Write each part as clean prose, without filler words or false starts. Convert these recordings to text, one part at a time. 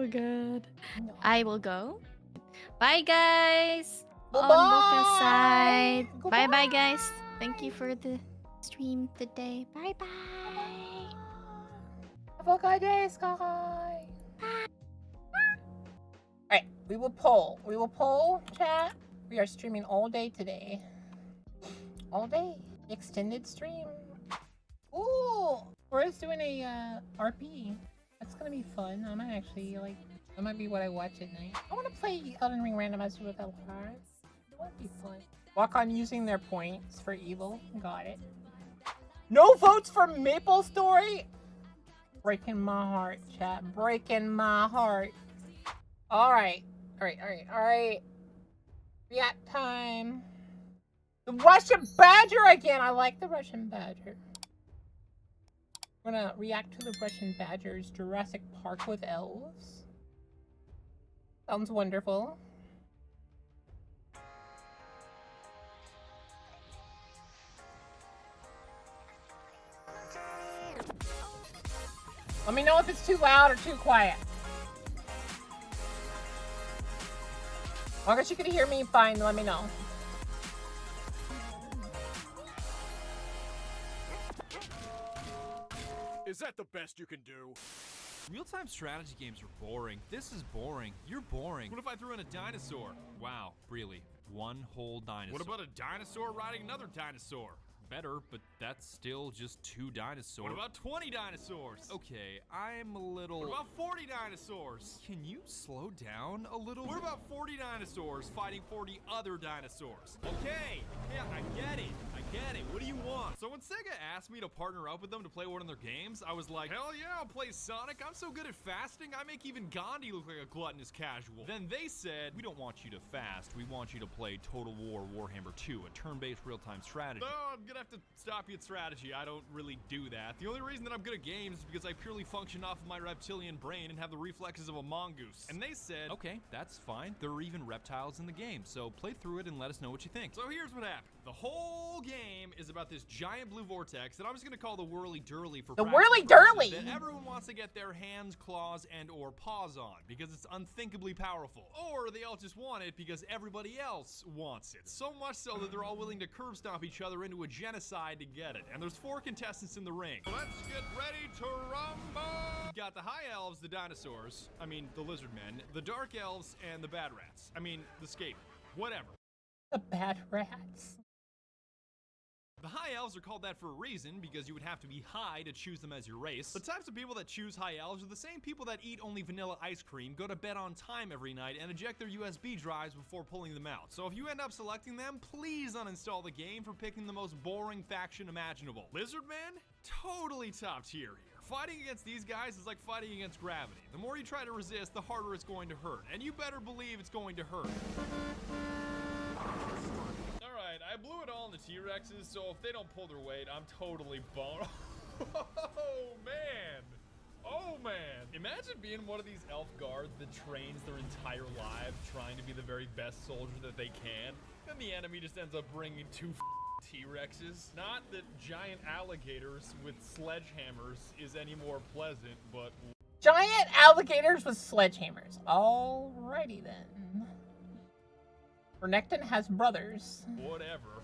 Oh god. No. I will go. Bye guys. On Boka's Bye-bye. side. Bye bye guys. Thank you for the stream today. Bye bye. Have a good day, Sky. Alright, we will poll. We will poll, chat. We are streaming all day today. All day. Extended stream. Ooh! We're just doing a RP. That's gonna be fun. I might actually, like, that might be what I watch at night. I wanna play Elden Ring Randomizer with LRs. That would be fun. Walk on using their points for evil. Got it. No votes for Maple Story? Breaking my heart, chat. Breaking my heart. Alright. Alright. React time. The Russian Badger again! I like the Russian Badger. We're gonna react to the Russian Badger's Jurassic Park with elves. Sounds wonderful. Let me know if it's too loud or too quiet. As long as you can hear me fine, let me know. Is that the best you can do? Real-time strategy games are boring. This is boring. You're boring. What if I threw in a dinosaur? Wow, really? One whole dinosaur. What about a dinosaur riding another dinosaur? Better, but that's still just 2 dinosaurs. What about 20 dinosaurs? Okay, I'm a little... What about 40 dinosaurs? Can you slow down a little? What about 40 dinosaurs fighting 40 other dinosaurs? Okay, yeah, I get it. What do you want? So when Sega asked me to partner up with them to play one of their games, I was like, hell yeah, I'll play Sonic. I'm so good at fasting, I make even Gandhi look like a gluttonous casual. Then they said, We don't want you to fast. We want you to play Total War Warhammer 2, a turn-based real-time strategy. oh, I'm gonna have to stop you at strategy. I don't really do that. The only reason that I'm good at games is because I purely function off of my reptilian brain and have the reflexes of a mongoose. And they said, Okay, that's fine. There are even reptiles in the game, so play through it and let us know what you think. so here's what happened. The whole game is about this giant blue vortex that I'm just gonna call the Whirly Durly for The practical Whirly purposes Durly? that everyone wants to get their hands, claws, and or paws on because it's unthinkably powerful. Or they all just want it because everybody else wants it. So much so that they're all willing to curb stomp each other into a genocide to get it. And there's 4 contestants in the ring. Let's get ready to rumble! You've got the high elves, the dinosaurs, I mean the lizardmen, the dark elves, and the bad rats. I mean the Scaven. Whatever. The bad rats. The high elves are called that for a reason, because you would have to be high to choose them as your race. The types of people that choose high elves are the same people that eat only vanilla ice cream, go to bed on time every night, and eject their USB drives before pulling them out. So if you end up selecting them, please uninstall the game for picking the most boring faction imaginable. Lizardmen? Totally top tier here. Fighting against these guys is like fighting against gravity. The more you try to resist, the harder it's going to hurt. And you better believe it's going to hurt. Alright, I blew it all in the T-Rexes, so if they don't pull their weight, I'm totally boned. Oh, man. Oh, man. Imagine being one of these elf guards that trains their entire lives trying to be the very best soldier that they can, and the enemy just ends up bringing 2 T-Rexes. Not that giant alligators with sledgehammers is any more pleasant, but... Giant alligators with sledgehammers. Alrighty then. Renekton has brothers. Whatever.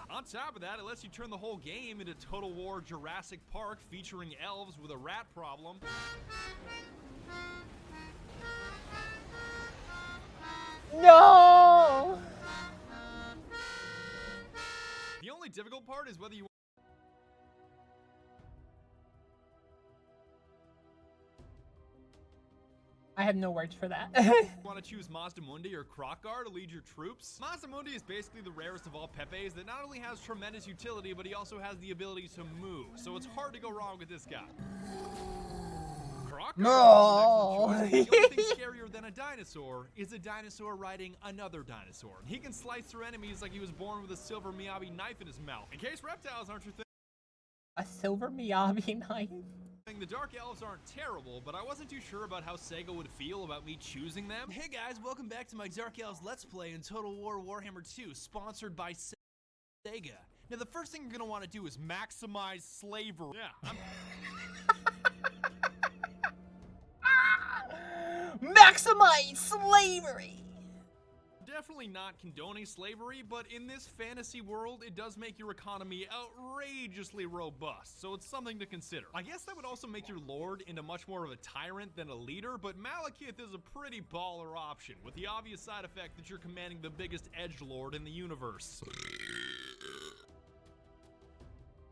On top of that, it lets you turn the whole game into Total War Jurassic Park featuring elves with a rat problem. No! The only difficult part is whether you I have no words for that. want to choose Mazdamundi or Krokgar to lead your troops. Mazdamundi is basically the rarest of all Pepes that not only has tremendous utility, but he also has the ability to move, so it's hard to go wrong with this guy. Krokgar No. is an excellent choice. The only thing scarier than a dinosaur is a dinosaur riding another dinosaur. He can slice through enemies like he was born with a silver Miyabi knife in his mouth. In case reptiles aren't your thing, A silver Miyabi knife? the Dark Elves aren't terrible, but I wasn't too sure about how Sega would feel about me choosing them. Hey guys, welcome back to my Dark Elves Let's Play in Total War Warhammer 2, sponsored by Sega. Now the first thing you're gonna want to do is maximize slavery. Yeah, my slavery. Definitely not condoning slavery, but in this fantasy world, it does make your economy outrageously robust, so it's something to consider. I guess that would also make your lord into much more of a tyrant than a leader, but Malekith is a pretty baller option, with the obvious side effect that you're commanding the biggest edgelord in the universe.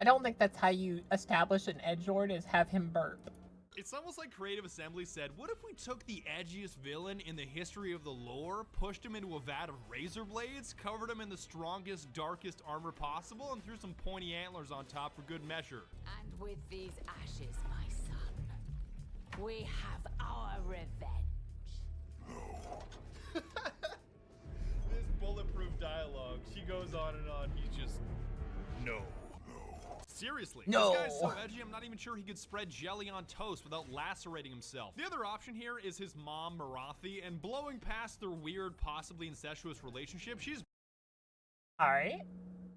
I don't think that's how you establish an edgelord, is have him burp. It's almost like Creative Assembly said, what if we took the edgiest villain in the history of the lore, pushed him into a vat of razor blades, covered him in the strongest, darkest armor possible, and threw some pointy antlers on top for good measure? And with these ashes, my son, we have our revenge. This bulletproof dialogue, she goes on and on, he's just, no. Seriously, no. This guy's so edgy, I'm not even sure he could spread jelly on toast without lacerating himself. The other option here is his mom, Marathi, and blowing past their weird, possibly incestuous relationship, she's Alright,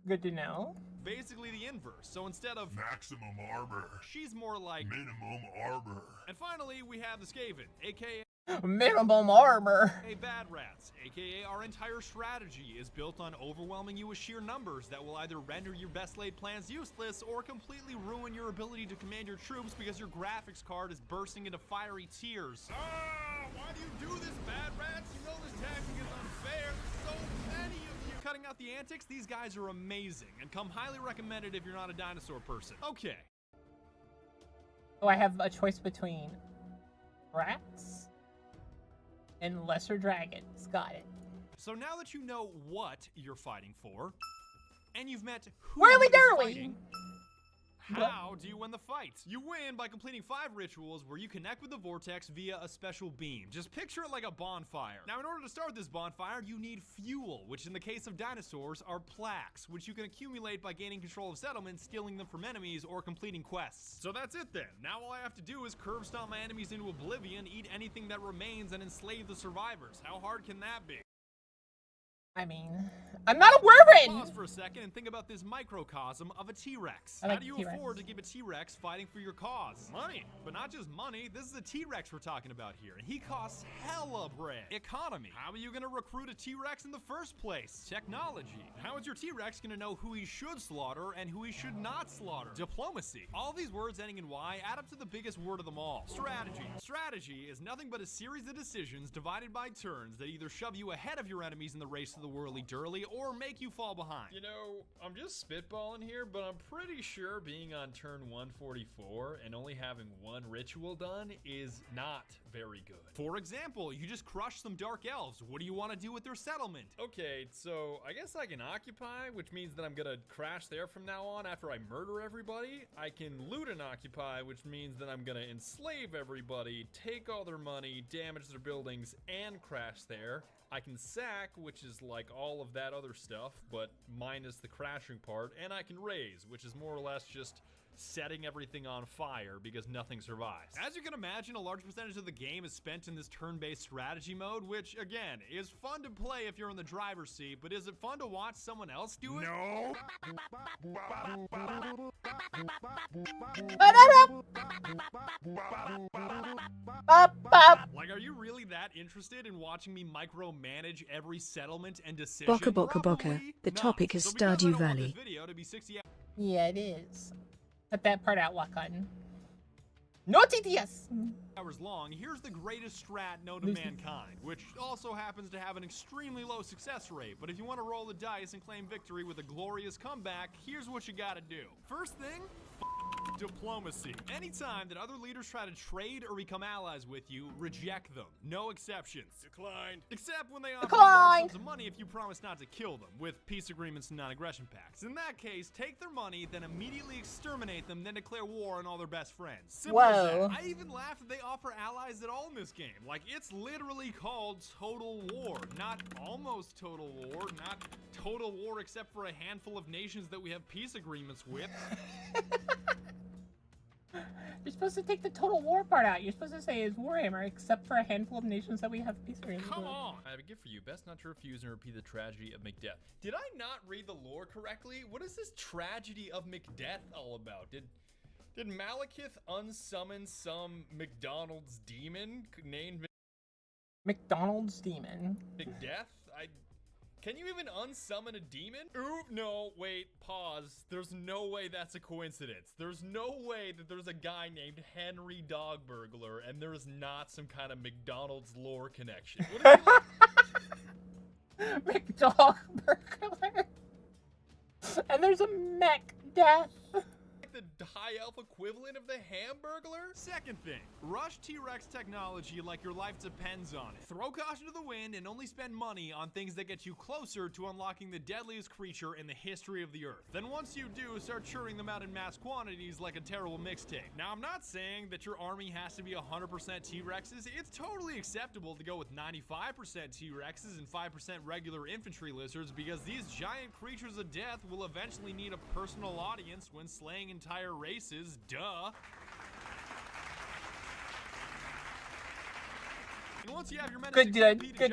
good to know. basically the inverse. So instead of maximum armor, she's more like minimum armor. And finally, we have the Scaven, aka Minimum armor. Bad Rats, aka our entire strategy is built on overwhelming you with sheer numbers that will either render your best laid plans useless or completely ruin your ability to command your troops because your graphics card is bursting into fiery tears. Ah, why do you do this, Bad Rats? You know this tactic is unfair. There's so many of you. Cutting out the antics, these guys are amazing and come highly recommended if you're not a dinosaur person. Okay. So I have a choice between rats and lesser dragons. Got it. So now that you know what you're fighting for, and you've met who Whirly is dirly. fighting, how do you win the fight? You win by completing 5 rituals where you connect with the vortex via a special beam. Just picture it like a bonfire. Now, in order to start this bonfire, you need fuel, which in the case of dinosaurs are plaques, which you can accumulate by gaining control of settlements, stealing them from enemies, or completing quests. So that's it then. Now all I have to do is curb stomp my enemies into oblivion, eat anything that remains, and enslave the survivors. How hard can that be? I mean, I'm not a wyvern! Pause for a second and think about this microcosm of a T-Rex. I like How do you T-Rex. afford to keep a T-Rex fighting for your cause? Money. But not just money, this is a T-Rex we're talking about here, and he costs hella bread. Economy. How are you gonna recruit a T-Rex in the first place? Technology. How is your T-Rex gonna know who he should slaughter and who he should not slaughter? Diplomacy. All these words ending in Y add up to the biggest word of them all. Strategy. Strategy is nothing but a series of decisions divided by turns that either shove you ahead of your enemies in the race to the whirly-dirly or make you fall behind. You know, I'm just spitballing here, but I'm pretty sure being on turn 144 and only having 1 ritual done is not very good. For example, you just crushed some dark elves. What do you want to do with their settlement? Okay, so I guess I can occupy, which means that I'm gonna crash there from now on after I murder everybody. I can loot and occupy, which means that I'm gonna enslave everybody, take all their money, damage their buildings, and crash there. I can sack, which is like all of that other stuff, but minus the crashing part, and I can raise, which is more or less just setting everything on fire because nothing survives. As you can imagine, a large percentage of the game is spent in this turn-based strategy mode, which, again, is fun to play if you're in the driver's seat, but is it fun to watch someone else do it? No! Like, are you really that interested in watching me micromanage every settlement and decision? Boka boka boka. Probably The not. topic is So because I Stardew don't want Valley. this video to be 60 Yeah, it is. Cut that part out, Wakan. No TTS! hours long, here's the greatest strat known to mankind, which also happens to have an extremely low success rate. But if you want to roll the dice and claim victory with a glorious comeback, here's what you gotta do. First thing, diplomacy. Anytime that other leaders try to trade or become allies with you, reject them. No exceptions. Declined. Except when they offer you large sums of money if you promise not to kill them, with peace agreements and non-aggression pacts. In that case, take their money, then immediately exterminate them, then declare war on all their best friends. Simple as Whoa. that. I even laugh that they offer allies at all in this game. Like, it's literally called Total War, not almost Total War, not Total War except for a handful of nations that we have peace agreements with. You're supposed to take the Total War part out. You're supposed to say it's Warhammer, except for a handful of nations that we have peace agreements Come with. on! I have a gift for you. Best not to refuse and repeat the tragedy of Macbeth. Did I not read the lore correctly? What is this tragedy of Macbeth all about? Did Malekith unsummon some McDonald's demon named McDonald's demon. Big death? Can you even unsummon a demon? Ooh, no, wait, pause. There's no way that's a coincidence. There's no way that there's a guy named Henry Dogburglar and there's not some kind of McDonald's lore connection. What is McDogburglar. And there's a mech death. the high elf equivalent of the Hamburglar? Second thing, rush T-Rex technology like your life depends on it. Throw caution to the wind and only spend money on things that get you closer to unlocking the deadliest creature in the history of the earth. Then once you do, start churning them out in mass quantities like a terrible mixtape. Now I'm not saying that your army has to be 100% T-Rexes. It's totally acceptable to go with 95% T-Rexes and 5% regular infantry lizards because these giant creatures of death will eventually need a personal audience when slaying entire races, duh. And once you have your men good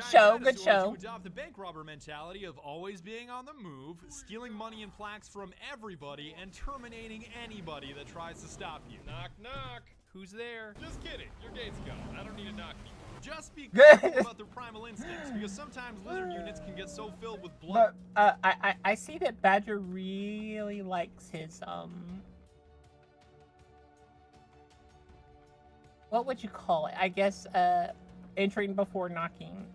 show, you adopt the bank robber mentality of always being on the move, stealing money and plaques from everybody, and terminating anybody that tries to stop you. Knock, knock. Who's there? Just kidding. Your gate's gone. I don't need to knock you. Just be careful about their primal instincts, because sometimes lizard units can get so filled with blood. But I see that Badger really likes his what would you call it? I guess entering before knocking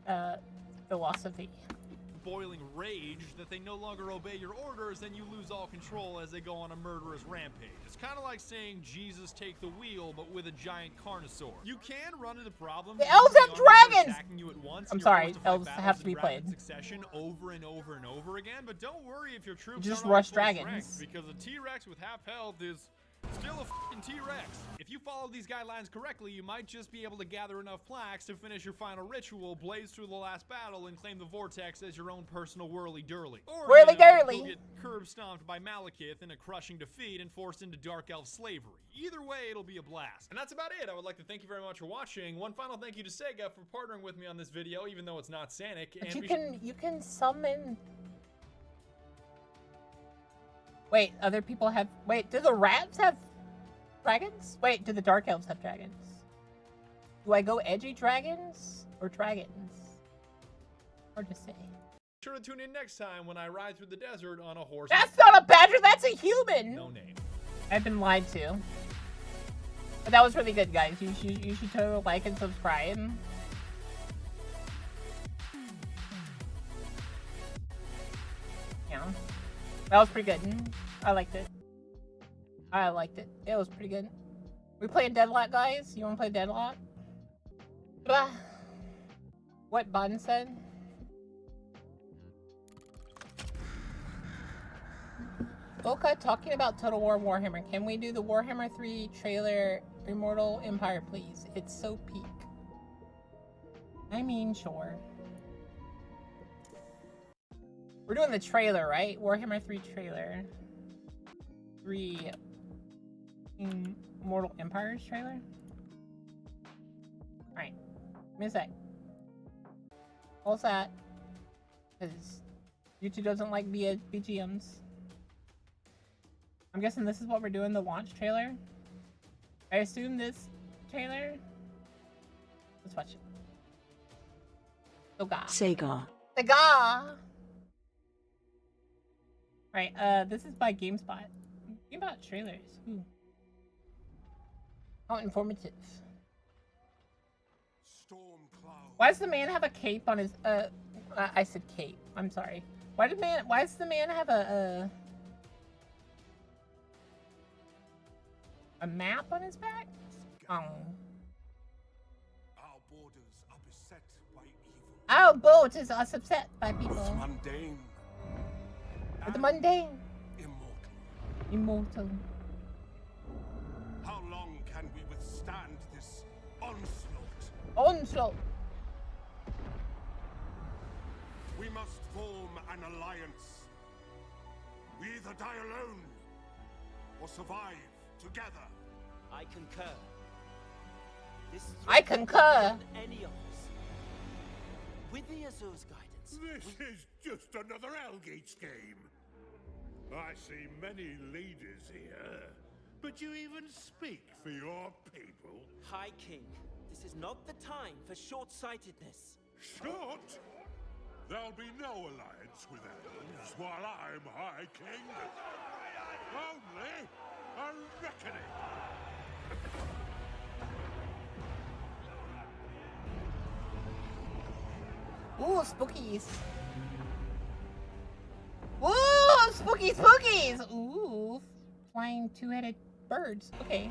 philosophy. Boiling rage that they no longer obey your orders and you lose all control as they go on a murderous rampage. It's kind of like saying Jesus take the wheel but with a giant carnosaur. You can run into problems. The elves have dragons! You at once, I'm sorry, elves have to be played. Succession over and over and over again, but don't worry if your troops just don't rush full dragons strength, because a T-Rex with half health is still a f***ing T-Rex. If you follow these guidelines correctly, you might just be able to gather enough plaques to finish your final ritual, blaze through the last battle, and claim the vortex as your own personal whirly-durly. Or, you'll get curb-stomped by Malekith in a crushing defeat and forced into Dark Elf slavery. Either way, it'll be a blast. And that's about it. I would like to thank you very much for watching. One final thank you to Sega for partnering with me on this video, even though it's not Sanic. But you can summon... Wait, other people have... Wait, do the rats have dragons? Wait, do the Dark Elves have dragons? Do I go edgy dragons or dragons? Hard to say. Be sure to tune in next time when I ride through the desert on a horse. That's not a badger, that's a human! No name. I've been lied to. But that was really good, guys. You should totally like and subscribe. Yeah. That was pretty good. I liked it. I liked it. It was pretty good. We playing Deadlock, guys? You wanna play Deadlock? Blah. What Bun said? Boka talking about Total War Warhammer. Can we do the Warhammer 3 trailer Immortal Empire, please? It's so peak. I mean, sure. We're doing the trailer, right? Warhammer 3 trailer. 3 Immortal Empires trailer? Alright. Give me a sec. What's that? Because YouTube doesn't like BGMs. I'm guessing this is what we're doing, the launch trailer. I assume this trailer. Let's watch it. Sega. Right, this is by GameSpot. GameSpot trailers. Ooh. How informative. Why does the man have a cape on his I said cape. I'm sorry. Why does the man have a map on his back? Oh. Our borders are beset by evil. Our borders are upset by people. Both mundane. The mundane. Immortal. Immortal. How long can we withstand this onslaught? Onslaught. We must form an alliance. We either die alone or survive together. I concur. I concur. Any of us. With the Azur's guidance. This is just another Algates game. I see many ladies here, but you even speak for your people. High King, This is not the time for short-sightedness. Short? There'll be no alliance with elves while I'm High King. Only a reckoning. Ooh, spookies. Ooh, spooky spookies. Ooh, flying two-headed birds. Okay.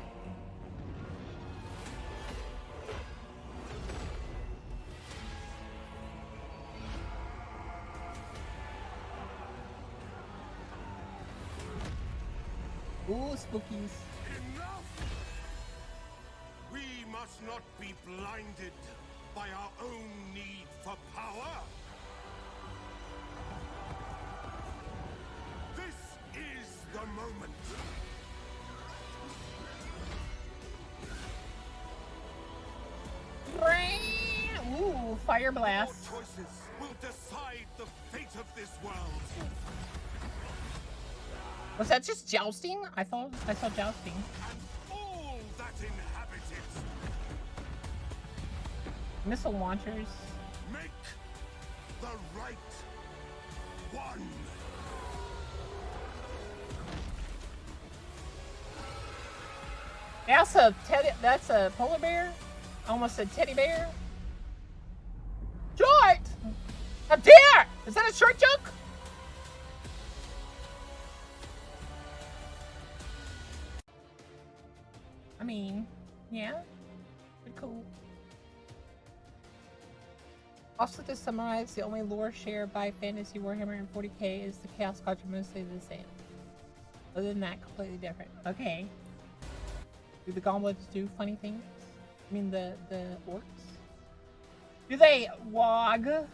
Ooh, spookies. Enough! We must not be blinded by our own need for power. This is the moment. Ooh, fire blast. Your choices will decide the fate of this world. Was that just jousting? I saw jousting. And all that inhabit it. Missile launchers. Make the right one. That's a polar bear. Almost a teddy bear. Short! A deer! Is that a short joke? I mean, yeah. Pretty cool. Also, to summarize, the only lore shared by Fantasy Warhammer and 40k is the Chaos Gods are mostly the same. Other than that, completely different. Okay. Do the goblins do funny things? I mean, the orcs? Do they wagalaga?